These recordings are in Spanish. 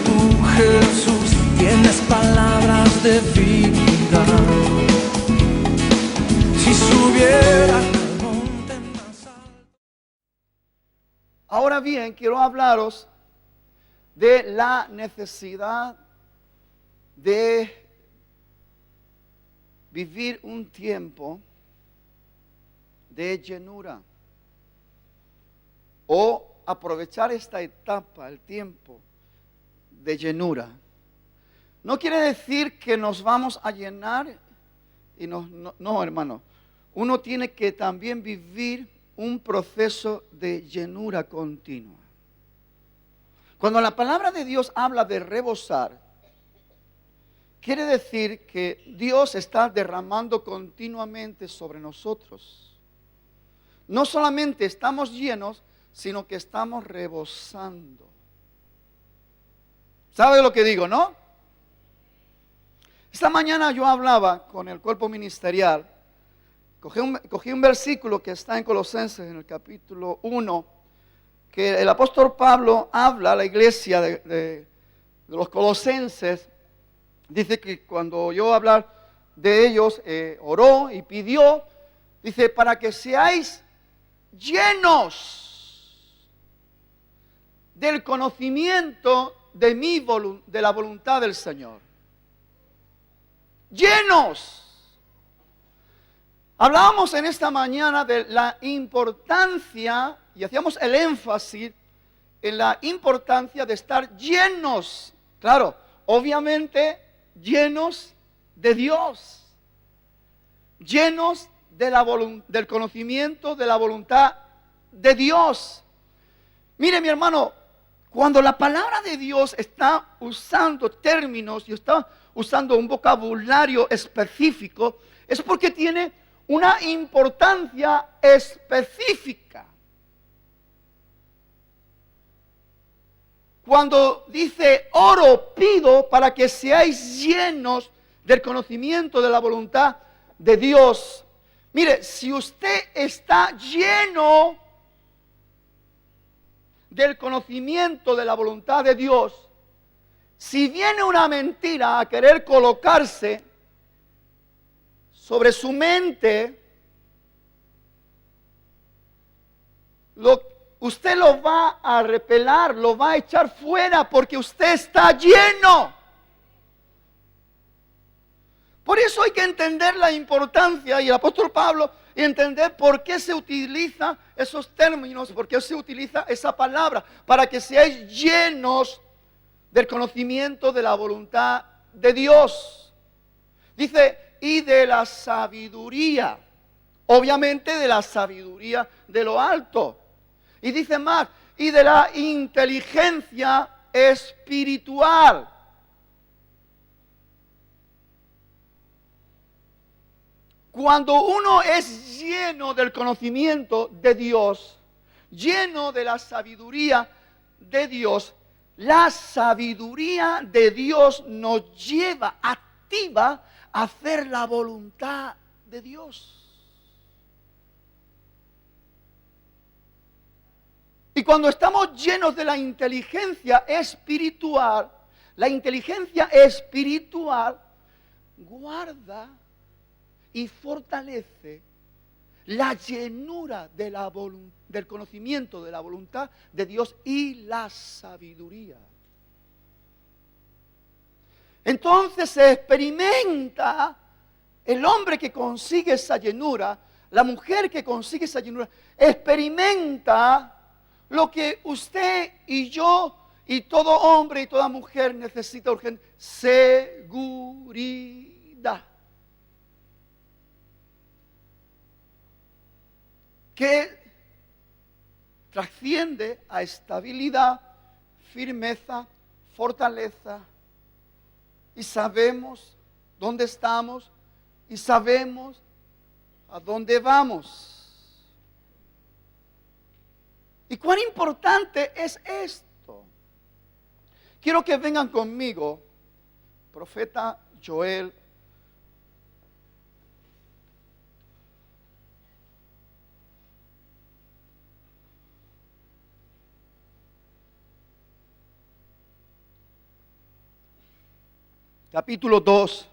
tú, Jesús, tienes palabras de vida. Si subiera al monte más alto. Ahora bien, quiero hablaros de la necesidad de vivir un tiempo de llenura o aprovechar esta etapa, el tiempo de llenura. No quiere decir que nos vamos a llenar y no, hermano. Uno tiene que también vivir un proceso de llenura continua. Cuando la palabra de Dios habla de rebosar, quiere decir que Dios está derramando continuamente sobre nosotros. No solamente estamos llenos, sino que estamos rebosando. ¿Sabe lo que digo, no? Esta mañana yo hablaba con el cuerpo ministerial. Cogí un versículo que está en Colosenses, en el capítulo 1, que el apóstol Pablo habla a la iglesia de los colosenses. Dice que cuando yo hablar de ellos, oró y pidió, dice, para que seáis llenos del conocimiento de la voluntad del Señor. Llenos. Hablábamos en esta mañana de la importancia, y hacíamos el énfasis en la importancia de estar llenos. Claro, obviamente llenos de Dios, llenos del conocimiento de la voluntad de Dios. Mire, mi hermano, cuando la palabra de Dios está usando términos y está usando un vocabulario específico, es porque tiene una importancia específica. Cuando dice, oro, pido para que seáis llenos del conocimiento de la voluntad de Dios. Mire, si usted está lleno del conocimiento de la voluntad de Dios, si viene una mentira a querer colocarse sobre su mente, usted lo va a repelar, lo va a echar fuera porque usted está lleno. Por eso hay que entender la importancia, y el apóstol Pablo, y entender por qué se utilizan esos términos, por qué se utiliza esa palabra, para que seáis llenos del conocimiento de la voluntad de Dios. Dice, y de la sabiduría, obviamente de la sabiduría de lo alto. Y dice más, y de la inteligencia espiritual. Cuando uno es lleno del conocimiento de Dios, lleno de la sabiduría de Dios, la sabiduría de Dios nos lleva, activa a hacer la voluntad de Dios. Y cuando estamos llenos de la inteligencia espiritual, la inteligencia espiritual guarda y fortalece la llenura de del conocimiento de la voluntad de Dios y la sabiduría. Entonces se experimenta el hombre que consigue esa llenura, la mujer que consigue esa llenura, experimenta lo que usted y yo y todo hombre y toda mujer necesita urgente: seguridad. Que trasciende a estabilidad, firmeza, fortaleza. Y sabemos dónde estamos y sabemos a dónde vamos. ¿Y cuán importante es esto? Quiero que vengan conmigo, profeta Joel. capítulo 2.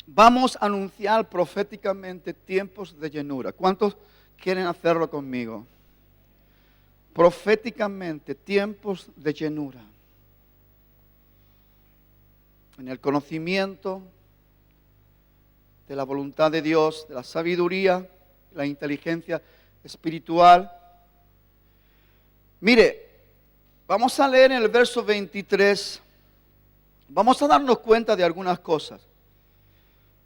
Vamos a anunciar proféticamente tiempos de llenura. ¿Cuántos quieren hacerlo conmigo? Proféticamente tiempos de llenura. En el conocimiento de la voluntad de Dios, de la sabiduría, la inteligencia espiritual. Mire, vamos a leer en el verso 23. Vamos a darnos cuenta de algunas cosas.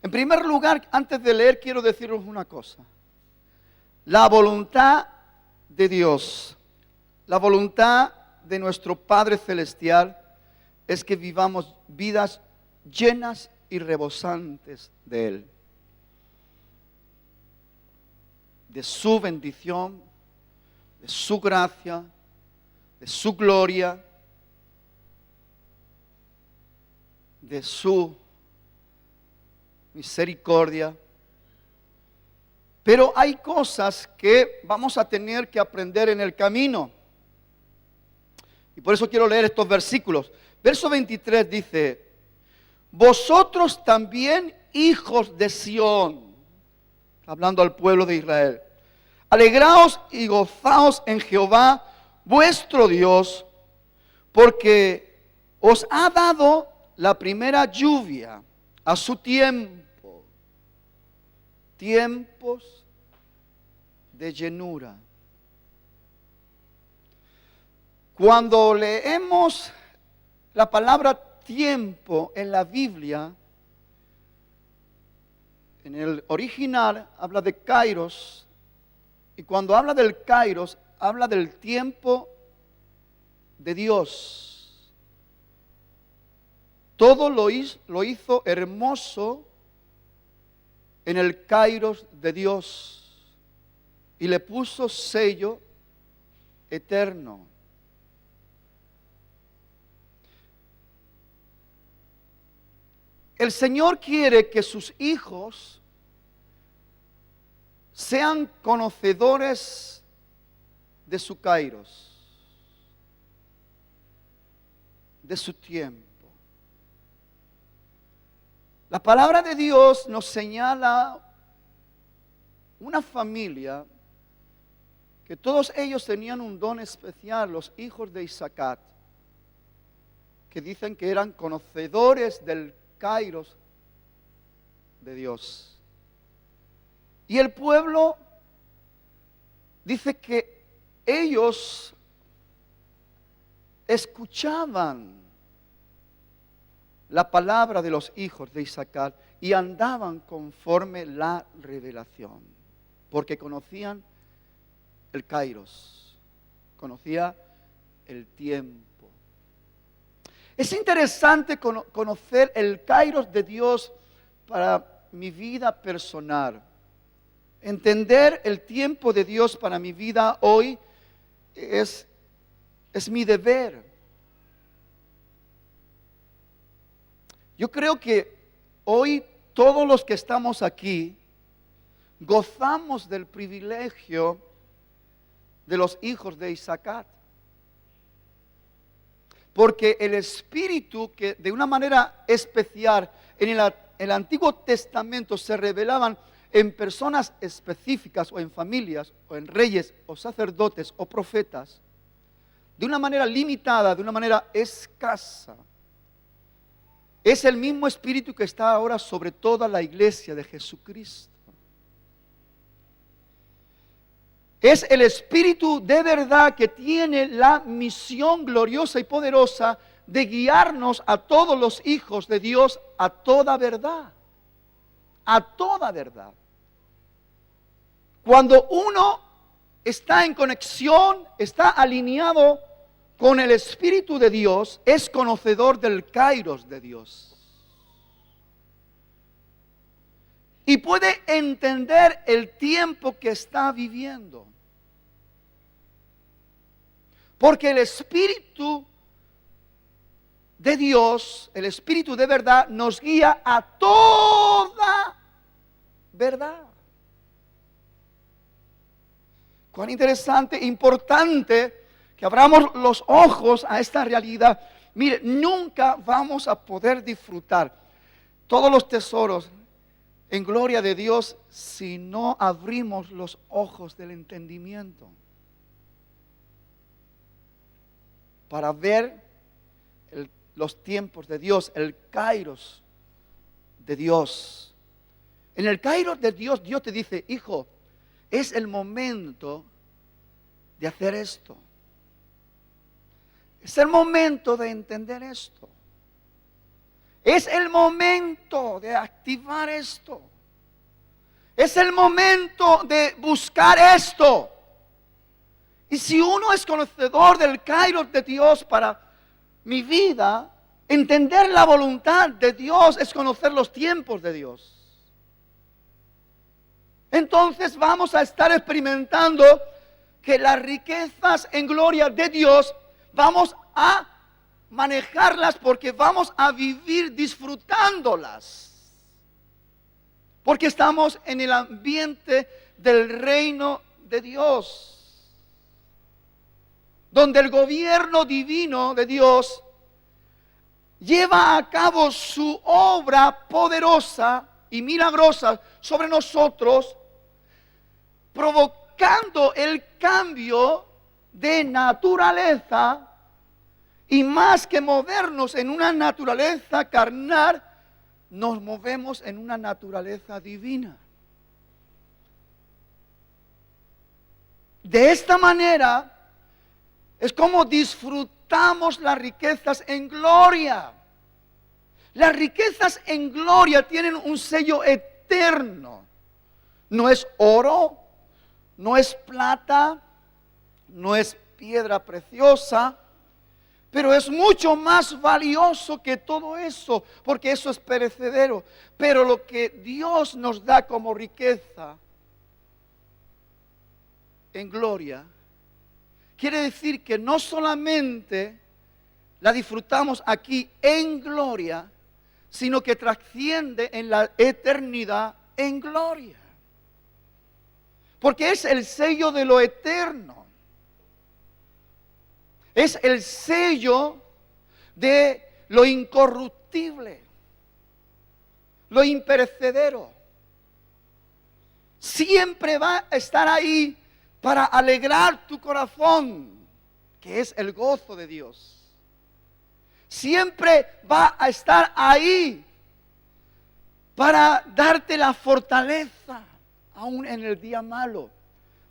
En primer lugar, antes de leer, quiero deciros una cosa. La voluntad de Dios, la voluntad de nuestro Padre Celestial es que vivamos vidas llenas y rebosantes de Él. De su bendición, de su gracia, de su gloria, de su misericordia. Pero hay cosas que vamos a tener que aprender en el camino. Y por eso quiero leer estos versículos. Verso 23 dice: vosotros también, hijos de Sión, hablando al pueblo de Israel, alegraos y gozaos en Jehová vuestro Dios, porque os ha dado la primera lluvia a su tiempo, tiempos de llenura. Cuando leemos la palabra tiempo en la Biblia, en el original habla de kairos, y cuando habla del kairos, habla del tiempo de Dios. Todo lo hizo hermoso en el kairos de Dios y le puso sello eterno. El Señor quiere que sus hijos sean conocedores de su kairos, de su tiempo. La palabra de Dios nos señala una familia que todos ellos tenían un don especial, los hijos de Isaacar, que dicen que eran conocedores del kairos de Dios. Y el pueblo dice que ellos escuchaban la palabra de los hijos de Isaacar y andaban conforme la revelación, porque conocían el kairos, conocía el tiempo. Es interesante conocer el kairos de Dios para mi vida personal. Entender el tiempo de Dios para mi vida hoy es mi deber. Yo creo que hoy todos los que estamos aquí gozamos del privilegio de los hijos de Isaacar. Porque el Espíritu que de una manera especial en el Antiguo Testamento se revelaban en personas específicas o en familias o en reyes o sacerdotes o profetas, de una manera limitada, de una manera escasa. Es el mismo Espíritu que está ahora sobre toda la iglesia de Jesucristo. Es el Espíritu de verdad que tiene la misión gloriosa y poderosa de guiarnos a todos los hijos de Dios a toda verdad. A toda verdad. Cuando uno está en conexión, está alineado con el Espíritu de Dios, es conocedor del kairos de Dios. Y puede entender el tiempo que está viviendo. Porque el Espíritu de Dios, el Espíritu de verdad, nos guía a toda verdad. Cuán interesante, importante que abramos los ojos a esta realidad. Mire, nunca vamos a poder disfrutar todos los tesoros en gloria de Dios si no abrimos los ojos del entendimiento para ver los tiempos de Dios, el kairos de Dios. En el kairos de Dios, Dios te dice: hijo, es el momento de hacer esto. Es el momento de entender esto. Es el momento de activar esto. Es el momento de buscar esto. Y si uno es conocedor del kairos de Dios para mi vida, entender la voluntad de Dios es conocer los tiempos de Dios. Entonces vamos a estar experimentando que las riquezas en gloria de Dios vamos a manejarlas porque vamos a vivir disfrutándolas. Porque estamos en el ambiente del reino de Dios, donde el gobierno divino de Dios lleva a cabo su obra poderosa y milagrosa sobre nosotros, provocando el cambio de naturaleza. Y más que movernos en una naturaleza carnal, nos movemos en una naturaleza divina. De esta manera es como disfrutamos las riquezas en gloria. Las riquezas en gloria tienen un sello eterno. No es oro, no es plata, no es piedra preciosa, pero es mucho más valioso que todo eso, porque eso es perecedero. Pero lo que Dios nos da como riqueza en gloria, quiere decir que no solamente la disfrutamos aquí en gloria, sino que trasciende en la eternidad en gloria. Porque es el sello de lo eterno. Es el sello de lo incorruptible, lo imperecedero. Siempre va a estar ahí para alegrar tu corazón, que es el gozo de Dios. Siempre va a estar ahí para darte la fortaleza, aún en el día malo,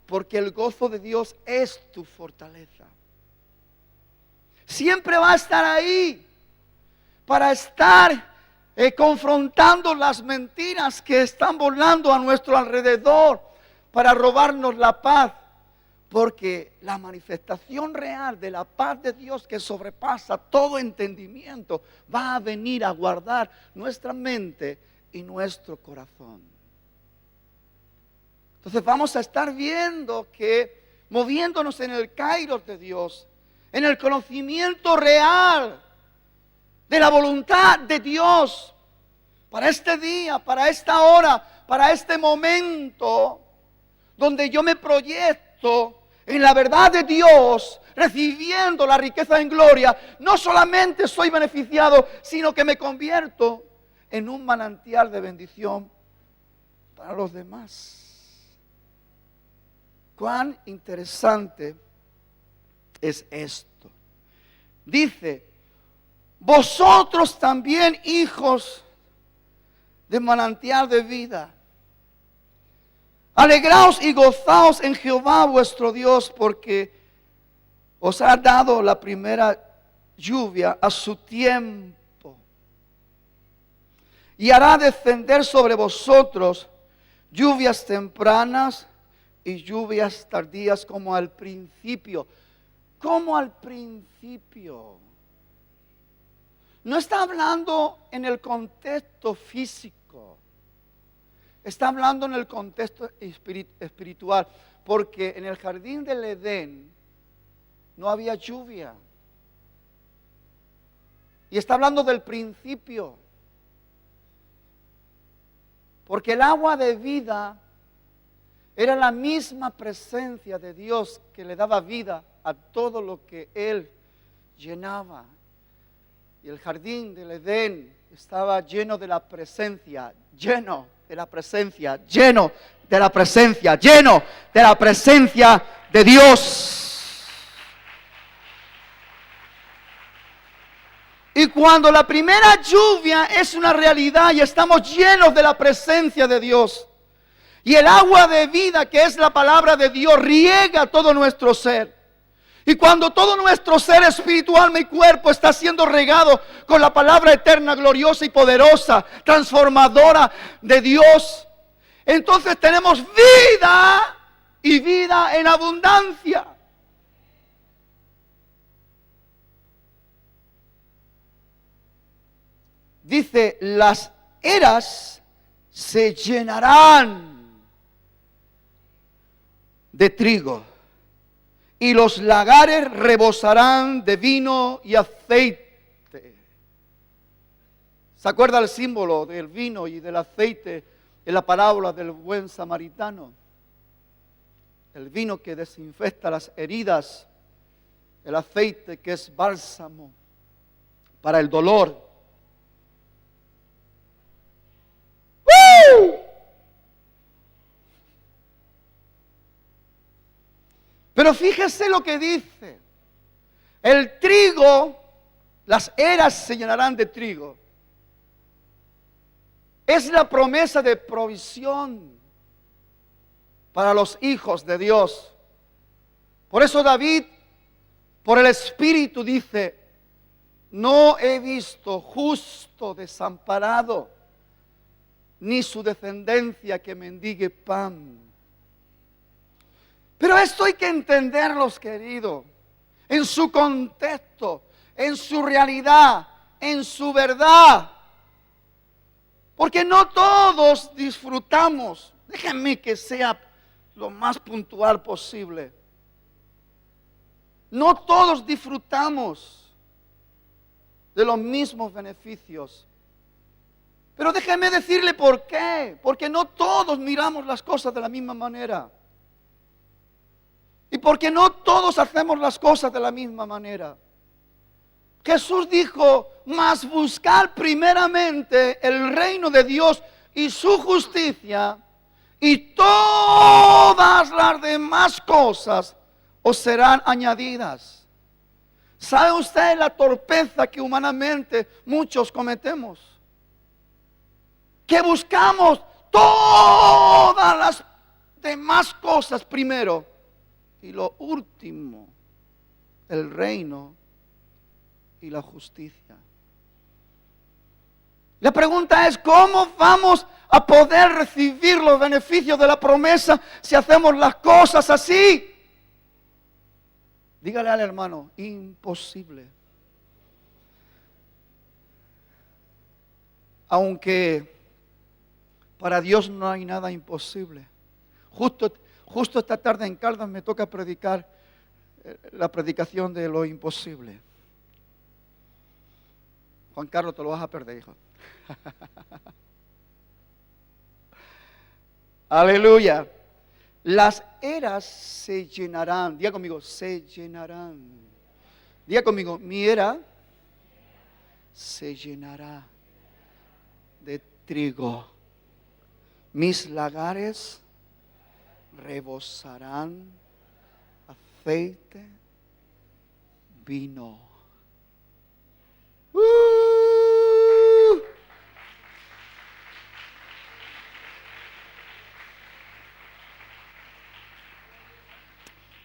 porque el gozo de Dios es tu fortaleza. Siempre va a estar ahí para estar confrontando las mentiras que están volando a nuestro alrededor para robarnos la paz. Porque la manifestación real de la paz de Dios que sobrepasa todo entendimiento va a venir a guardar nuestra mente y nuestro corazón. Entonces vamos a estar viendo que moviéndonos en el kairos de Dios, en el conocimiento real de la voluntad de Dios para este día, para esta hora, para este momento, donde yo me proyecto en la verdad de Dios, recibiendo la riqueza en gloria, no solamente soy beneficiado, sino que me convierto en un manantial de bendición para los demás. Cuán interesante es esto. Dice: vosotros también, hijos de manantial de vida, alegraos y gozaos en Jehová vuestro Dios, porque os ha dado la primera lluvia a su tiempo, y hará descender sobre vosotros lluvias tempranas y lluvias tardías como al principio. Como al principio. No está hablando en el contexto físico. Está hablando en el contexto espiritual. Porque en el jardín del Edén no había lluvia. Y está hablando del principio. Porque el agua de vida Era la misma presencia de Dios que le daba vida a todo lo que Él llenaba. Y el jardín del Edén estaba lleno de la presencia, lleno de la presencia, lleno de la presencia, lleno de la presencia de Dios. Y cuando la primera lluvia es una realidad y estamos llenos de la presencia de Dios, y el agua de vida, que es la palabra de Dios, riega todo nuestro ser. Y cuando todo nuestro ser espiritual, mi cuerpo, está siendo regado con la palabra eterna, gloriosa y poderosa, transformadora de Dios, entonces tenemos vida y vida en abundancia. Dice, las eras se llenarán de trigo, y los lagares rebosarán de vino y aceite. ¿Se acuerda el símbolo del vino y del aceite en la parábola del buen samaritano? El vino que desinfecta las heridas, el aceite que es bálsamo para el dolor. ¡Woo! Pero fíjese lo que dice. El trigo, las eras se llenarán de trigo. Es la promesa de provisión para los hijos de Dios. Por eso David, por el Espíritu, dice, no he visto justo desamparado, ni su descendencia que mendigue pan. Pero esto hay que entenderlos, queridos, en su contexto, en su realidad, en su verdad. Porque no todos disfrutamos, déjenme que sea lo más puntual posible. No todos disfrutamos de los mismos beneficios. Pero déjenme decirle por qué. Porque no todos miramos las cosas de la misma manera. Y porque no todos hacemos las cosas de la misma manera. Jesús dijo, mas buscar primeramente el reino de Dios y su justicia, y todas las demás cosas os serán añadidas. ¿Sabe usted la torpeza que humanamente muchos cometemos? Que buscamos todas las demás cosas primero. Y lo último, el reino y la justicia. La pregunta es, ¿cómo vamos a poder recibir los beneficios de la promesa si hacemos las cosas así? Dígale al hermano, imposible. Aunque para Dios no hay nada imposible. Justo esta tarde en Caldas me toca predicar la predicación de lo imposible. Juan Carlos, te lo vas a perder, hijo. Aleluya. Las eras se llenarán. Diga conmigo, se llenarán. Diga conmigo, mi era se llenará de trigo. Mis lagares rebosarán aceite, vino.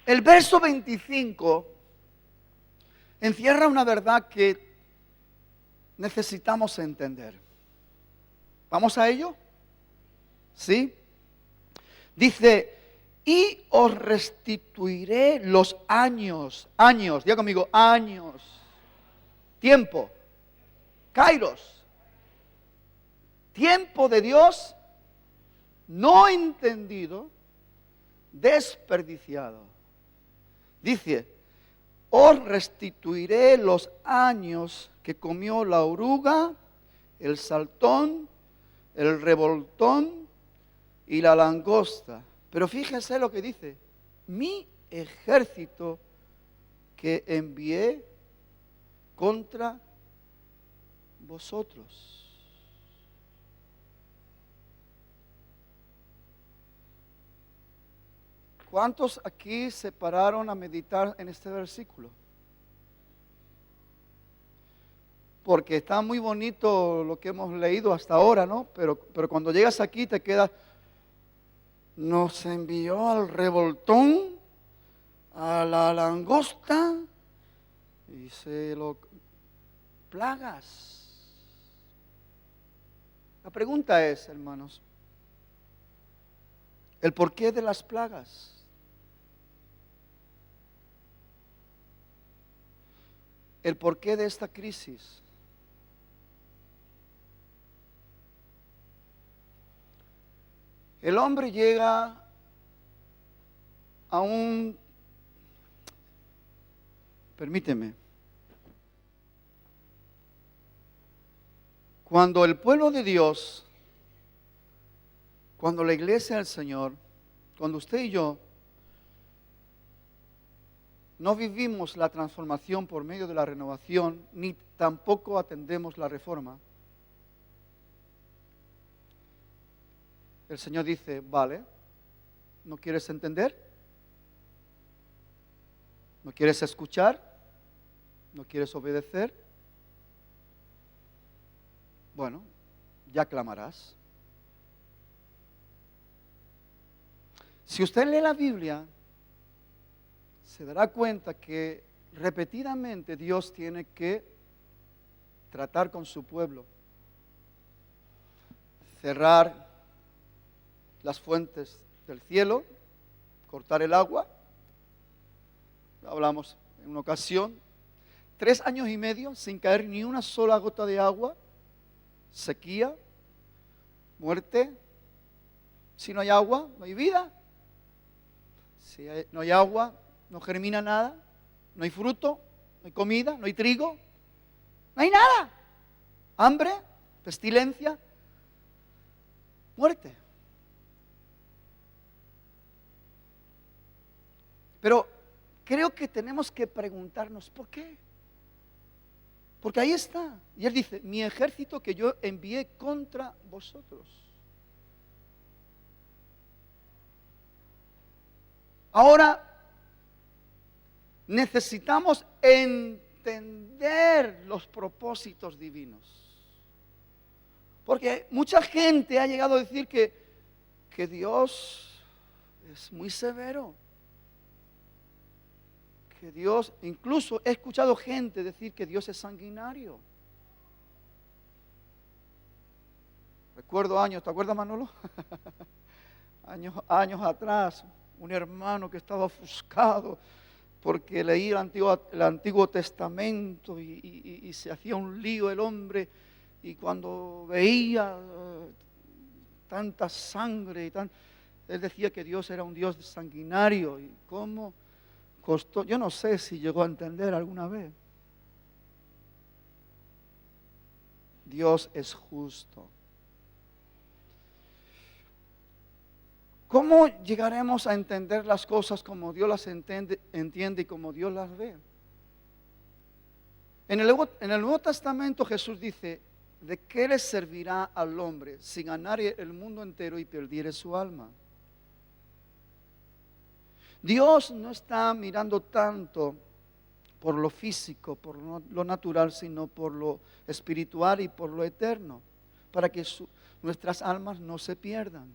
El verso 25 encierra una verdad que necesitamos entender. ¿Vamos a ello? ¿Sí? Dice, y os restituiré los años, diga conmigo, años, tiempo, kairos, tiempo de Dios no entendido, desperdiciado. Dice, os restituiré los años que comió la oruga, el saltón, el revoltón y la langosta, Pero fíjense lo que dice, mi ejército que envié contra vosotros. ¿Cuántos aquí se pararon a meditar en este versículo? Porque está muy bonito lo que hemos leído hasta ahora, ¿no? Pero cuando llegas aquí te quedas, nos envió al revoltón, a la langosta, y se lo plagas. La pregunta es, hermanos, el porqué de las plagas. El porqué de esta crisis. El hombre llega a permíteme, cuando el pueblo de Dios, cuando la iglesia del Señor, cuando usted y yo no vivimos la transformación por medio de la renovación, ni tampoco atendemos la reforma, el Señor dice, vale, ¿no quieres entender? ¿No quieres escuchar? ¿No quieres obedecer? Bueno, ya clamarás. Si usted lee la Biblia, se dará cuenta que repetidamente Dios tiene que tratar con su pueblo, cerrar las fuentes del cielo, cortar el agua. Hablamos en una ocasión, 3 años y medio sin caer ni una sola gota de agua, sequía, muerte. Si no hay agua, no hay vida. Si no hay agua, no germina nada, no hay fruto, no hay comida, no hay trigo, no hay nada. Hambre, pestilencia, muerte. Pero creo que tenemos que preguntarnos, ¿por qué? Porque ahí está. Y él dice, mi ejército que yo envié contra vosotros. Ahora necesitamos entender los propósitos divinos. Porque mucha gente ha llegado a decir que Dios es muy severo. Que Dios, incluso he escuchado gente decir que Dios es sanguinario. Recuerdo años, ¿te acuerdas, Manolo? años atrás, un hermano que estaba ofuscado porque leía el Antiguo Testamento y se hacía un lío el hombre, y cuando veía tanta sangre él decía que Dios era un Dios sanguinario. ¿Y cómo costó? Yo no sé si llegó a entender alguna vez. Dios es justo. ¿Cómo llegaremos a entender las cosas como Dios las entiende y como Dios las ve? En el Nuevo Testamento Jesús dice, ¿de qué le servirá al hombre si ganare el mundo entero y perdiere su alma? Dios no está mirando tanto por lo físico, por lo natural, sino por lo espiritual y por lo eterno, para que nuestras almas no se pierdan.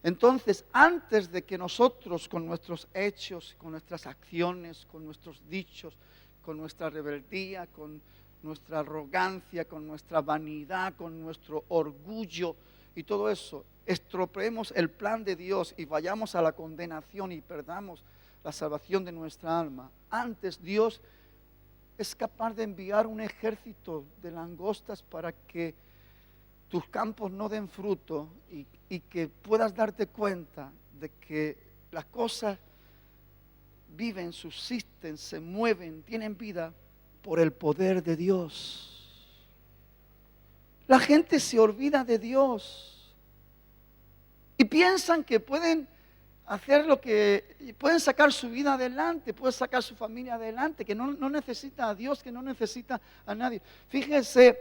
Entonces, antes de que nosotros con nuestros hechos, con nuestras acciones, con nuestros dichos, con nuestra rebeldía, con nuestra arrogancia, con nuestra vanidad, con nuestro orgullo y todo eso, estropeemos el plan de Dios y vayamos a la condenación y perdamos la salvación de nuestra alma, antes Dios es capaz de enviar un ejército de langostas para que tus campos no den fruto y que puedas darte cuenta de que las cosas viven, subsisten, se mueven, tienen vida por el poder de Dios. La gente se olvida de Dios Y piensan que pueden hacer lo que, pueden sacar su vida adelante, pueden sacar su familia adelante, que no necesita a Dios, que no necesita a nadie. Fíjese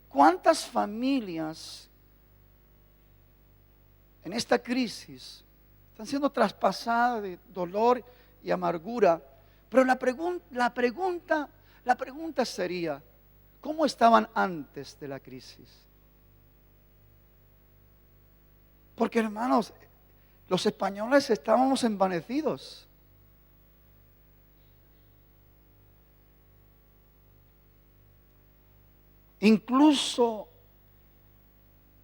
cuántas familias en esta crisis están siendo traspasadas de dolor y amargura. Pero la pregunta sería, ¿cómo estaban antes de la crisis? Porque hermanos, los españoles estábamos envanecidos. Incluso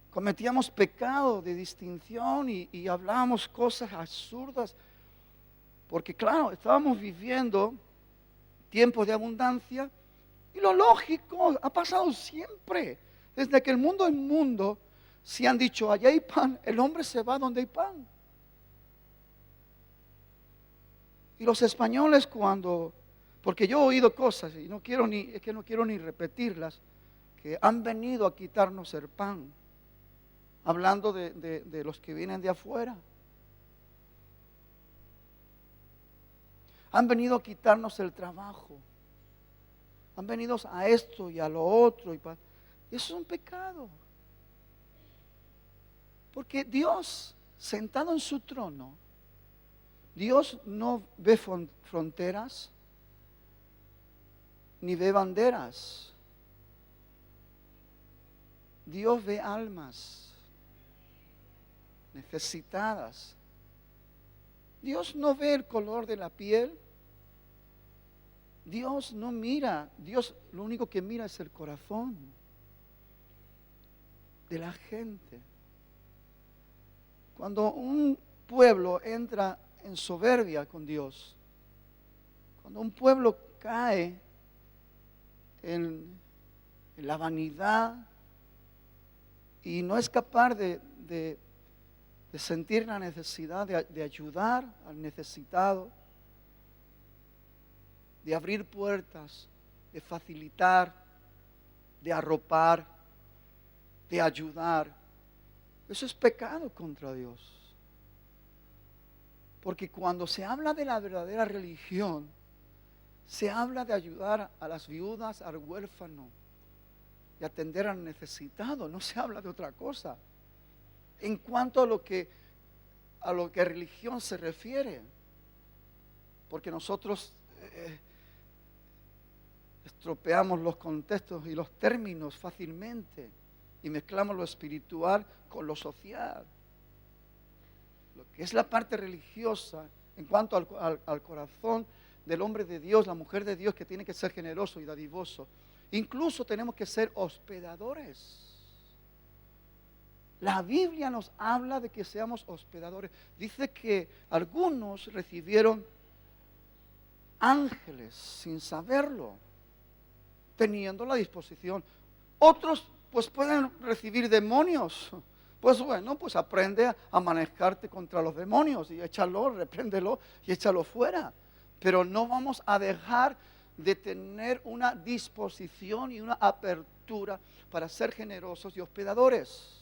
cometíamos pecado de distinción y hablábamos cosas absurdas. Porque claro, estábamos viviendo tiempos de abundancia y lo lógico ha pasado siempre. Desde que el mundo es mundo, si han dicho allá hay pan, el hombre se va donde hay pan. Y los españoles porque yo he oído cosas y no quiero ni repetirlas, que han venido a quitarnos el pan, hablando de los que vienen de afuera. Han venido a quitarnos el trabajo. Han venido a esto y a lo otro. Eso es un pecado. Porque Dios, sentado en su trono, Dios no ve fronteras, ni ve banderas. Dios ve almas necesitadas. Dios no ve el color de la piel. Dios no mira. Dios lo único que mira es el corazón de la gente. Cuando un pueblo entra en soberbia con Dios, cuando un pueblo cae en la vanidad y no es capaz de sentir la necesidad de ayudar al necesitado, de abrir puertas, de facilitar, de arropar, de ayudar, eso es pecado contra Dios. Porque cuando se habla de la verdadera religión, se habla de ayudar a las viudas, al huérfano y atender al necesitado, no se habla de otra cosa. En cuanto a lo que religión se refiere, porque nosotros estropeamos los contextos y los términos fácilmente y mezclamos lo espiritual con lo social. Lo que es la parte religiosa en cuanto al corazón del hombre de Dios, la mujer de Dios, que tiene que ser generoso y dadivoso. Incluso tenemos que ser hospedadores. La Biblia nos habla de que seamos hospedadores. Dice que algunos recibieron ángeles sin saberlo, teniendo la disposición. Otros pues pueden recibir demonios. Pues bueno, pues aprende a manejarte contra los demonios y échalo, repréndelo y échalo fuera. Pero no vamos a dejar de tener una disposición y una apertura para ser generosos y hospedadores.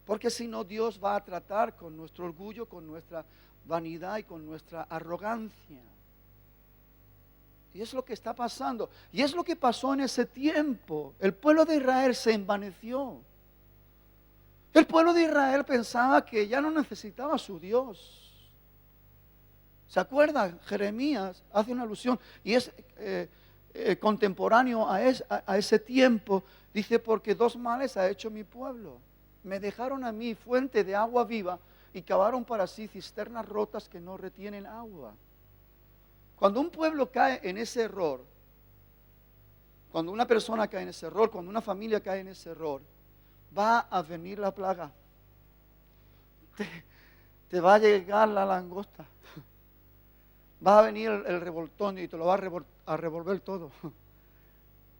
Porque si no, Dios va a tratar con nuestro orgullo, con nuestra vanidad y con nuestra arrogancia. Y es lo que está pasando. Y es lo que pasó en ese tiempo. El pueblo de Israel se envaneció. El pueblo de Israel pensaba que ya no necesitaba a su Dios. ¿Se acuerdan? Jeremías hace una alusión y es contemporáneo a ese tiempo. Dice, porque dos males ha hecho mi pueblo. Me dejaron a mí fuente de agua viva y cavaron para sí cisternas rotas que no retienen agua. Cuando un pueblo cae en ese error, cuando una persona cae en ese error, cuando una familia cae en ese error, va a venir la plaga. Te va a llegar la langosta. Va a venir el revoltón y te lo va a revolver todo.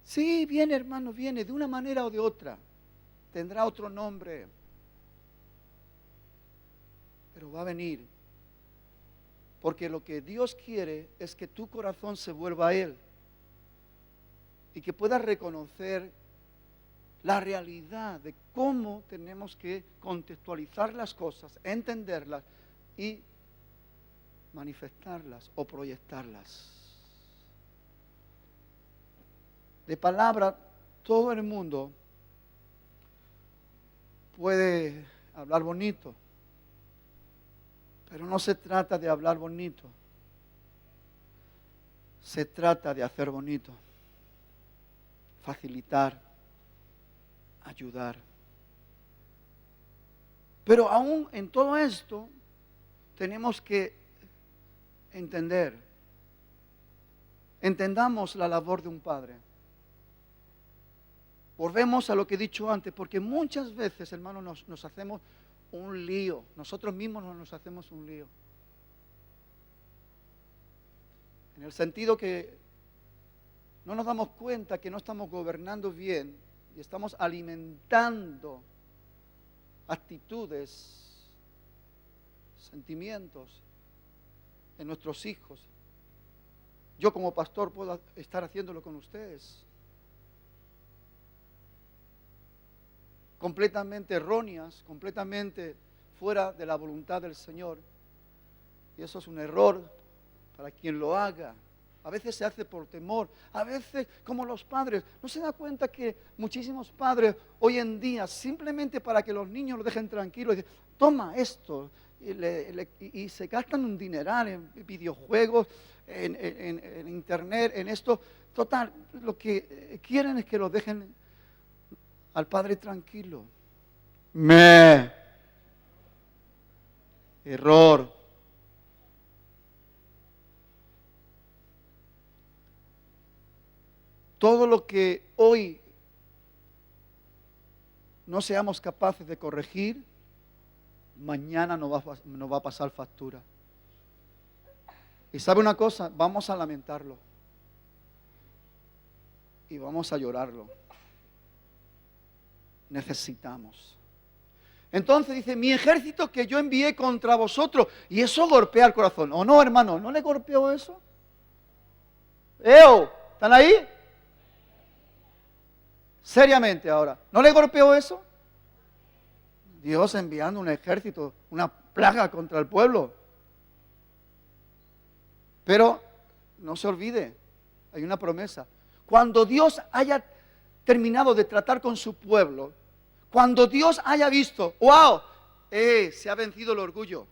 Sí, viene hermano, viene de una manera o de otra. Tendrá otro nombre, pero va a venir. Porque lo que Dios quiere es que tu corazón se vuelva a Él y que puedas reconocer la realidad de cómo tenemos que contextualizar las cosas, entenderlas y manifestarlas o proyectarlas. De palabra, todo el mundo puede hablar bonito, pero no se trata de hablar bonito, se trata de hacer bonito, facilitar, ayudar. Pero aún en todo esto tenemos que entendamos la labor de un padre. Volvemos a lo que he dicho antes, porque muchas veces, hermanos, nos hacemos un lío, nosotros mismos nos hacemos un lío. En el sentido que no nos damos cuenta que no estamos gobernando bien y estamos alimentando actitudes, sentimientos en nuestros hijos. Yo como pastor puedo estar haciéndolo con ustedes. Completamente erróneas, completamente fuera de la voluntad del Señor. Y eso es un error para quien lo haga. A veces se hace por temor, a veces como los padres. ¿No se da cuenta que muchísimos padres hoy en día, simplemente para que los niños lo dejen tranquilos, dicen, toma esto, y se gastan un dineral en videojuegos, en internet, en esto? Total, lo que quieren es que lo dejen al padre tranquilo. Error. Todo lo que hoy no seamos capaces de corregir, mañana nos va a pasar factura. Y sabe una cosa, vamos a lamentarlo. Y vamos a llorarlo. Necesitamos. Entonces dice, mi ejército que yo envié contra vosotros. Y eso golpea el corazón. ¿O no, hermano? ¿No le golpeó eso? ¿Están ahí? Seriamente ahora. ¿No le golpeó eso? Dios enviando un ejército, una plaga contra el pueblo. Pero no se olvide, hay una promesa. Cuando Dios haya terminado de tratar con su pueblo, cuando Dios haya visto, wow, se ha vencido el orgullo,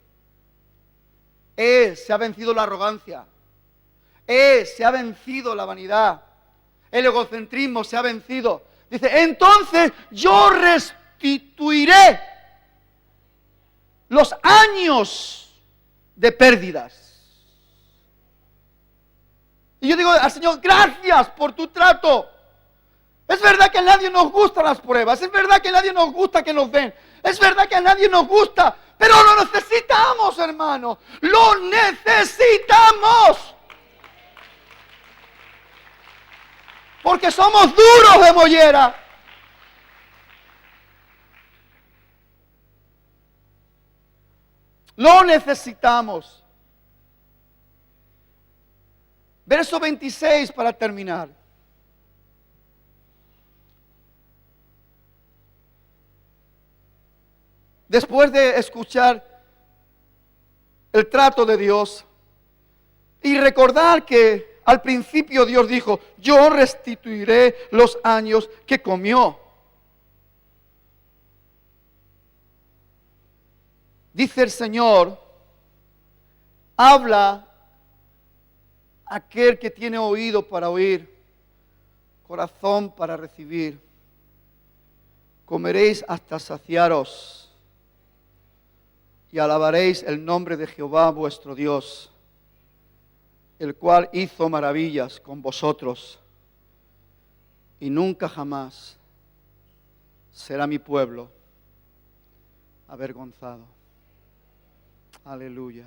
se ha vencido la arrogancia, se ha vencido la vanidad, el egocentrismo se ha vencido. Dice, entonces yo restituiré los años de pérdidas. Y yo digo al Señor, gracias por tu trato. Es verdad que a nadie nos gustan las pruebas, es verdad que a nadie nos gusta que nos den, es verdad que a nadie nos gusta, pero lo necesitamos, hermano, lo necesitamos. Porque somos duros de mollera. Lo necesitamos. Verso 26 para terminar. Después de escuchar el trato de Dios y recordar que al principio Dios dijo, yo restituiré los años que comió. Dice el Señor, habla aquel que tiene oído para oír, corazón para recibir. Comeréis hasta saciaros y alabaréis el nombre de Jehová vuestro Dios, el cual hizo maravillas con vosotros y nunca jamás será mi pueblo avergonzado. Aleluya.